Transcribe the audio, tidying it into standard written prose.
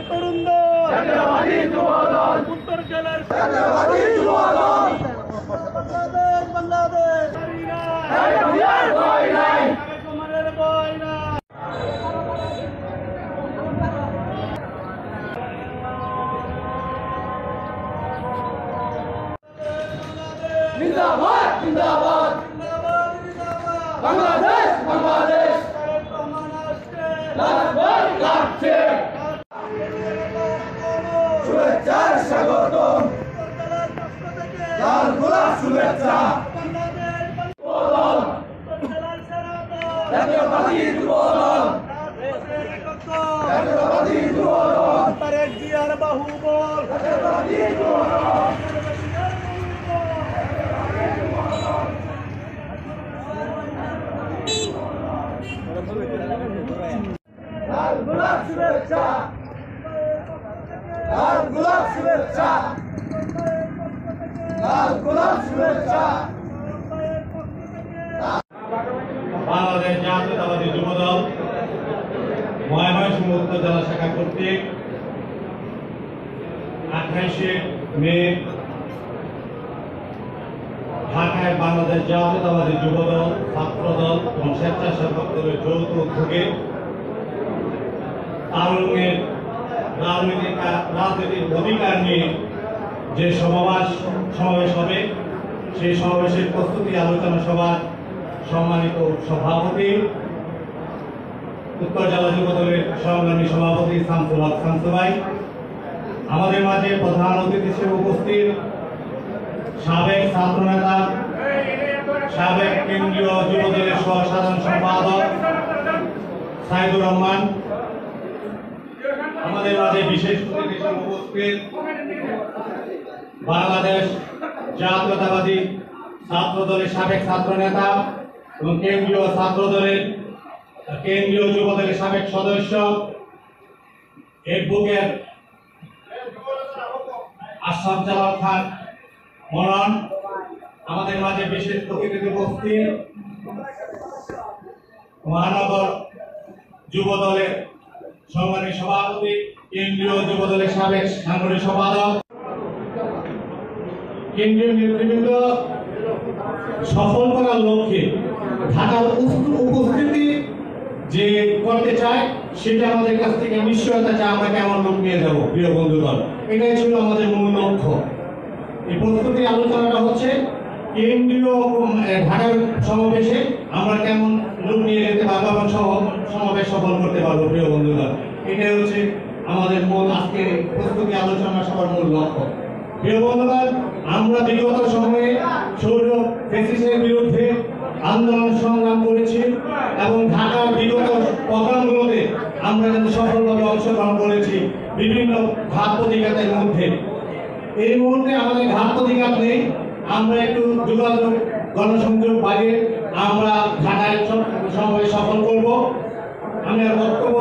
তরুণ দল উত্তর জেলার বাংলাদেশ जिंदाबाद जिंदाबाद बांग्लादेश बांग्लादेश लालबाग लागছে শুভেচ্ছার স্বাগতম লাল গোলাপ শুভেচ্ছা জাতীয়তাবাদী যুবদল জাতীয়তাবাদী যুবদল তারেক জিয়ার বাহুবল জাতীয়তাবাদী যুবদল লাল গোলাপ শুভেচ্ছা লাল গোলাপ শুভেচ্ছা লাল গোলাপ শুভেচ্ছা বাংলাদেশ জাতীয়তাবাদী যুবদল ময়মনসিংহ উত্তর জেলা শাখা কর্তৃক 28শে মে ঢাকায় বাংলাদেশ জাতীয়তাবাদী যুবদল ছাত্রদল এবং স্বেচ্ছাসেবক দলের যৌথ উদ্যোগে তারুণ্যের রাজনৈতিক অধিকার নিয়ে যে সমাবেশ হবে সেই সমাবেশের প্রস্তুতি আলোচনা সভার সম্মানিত সভাপতি উত্তর জেলা যুবদলের সংগ্রামী সভাপতি শামসুল হক শামসু ভাই, আমাদের মাঝে প্রধান অতিথি হিসেবে উপস্থিত সাবেক ছাত্রনেতা সাবেক কেন্দ্রীয় যুবদলের সাধারণ সম্পাদক সাইদুর রহমান, আমাদের মাঝে বিশেষ অতিথি হিসেবে উপস্থিত বাংলাদেশ জাতীয়তাবাদী ছাত্রদলের সাবেক ছাত্রনেতা এবং কেন্দ্রীয় যুবদলের সাবেক সদস্য অ্যাডভোকেট আশরাফ জালাল খান মনন, আমাদের মাঝে বিশেষ অতিথি উপস্থিত মহানগর যুবদলের সংগ্রামী সভাপতি কেন্দ্রীয় যুবদলের সাবেক সাংগঠনিক সম্পাদক, কেন্দ্রীয় নেতৃবৃন্দ সফল করার লক্ষ্যে ঢাকার উপস্থিতি যে করতে চায় সেটা আমাদের কাছ থেকে নিশ্চয়তা চায় আমরা কেমন লোক নিয়ে যাবো। প্রিয় বন্ধুগণ, এটাই ছিল আমাদের মূল লক্ষ্য। এই প্রস্তুতি আলোচনাটা হচ্ছে কেন্দ্রীয় ঢাকার সমাবেশে আমরা কেমন লোক নিয়ে যেতে পারবো এবং সমাবেশ সফল করতে পারবো। প্রিয় বন্ধুগণ, এটাই হচ্ছে আমাদের মূল আজকের প্রস্তুতি আলোচনা সবার মূল লক্ষ্য। প্রিয় বন্ধুগণ, আমরা বিগত সময়ে সৌর ফ্যাসিস্টের বিরুদ্ধে আন্দোলন সংগ্রাম করেছি এবং ঢাকার বিগত প্রোগ্রামগুলোতে আমরা কিন্তু সফলভাবে অংশগ্রহণ করেছি বিভিন্ন ঘাত প্রতিঘাতের মধ্যে। এই মুহূর্তে আমাদের ঘাত প্রতিঘাত নেই, আমরা একটু যোগাযোগ গণসংযোগ বাড়িয়ে আমরা ঢাকায় সমাবেশ সফল করব। আমি আর বক্তব্য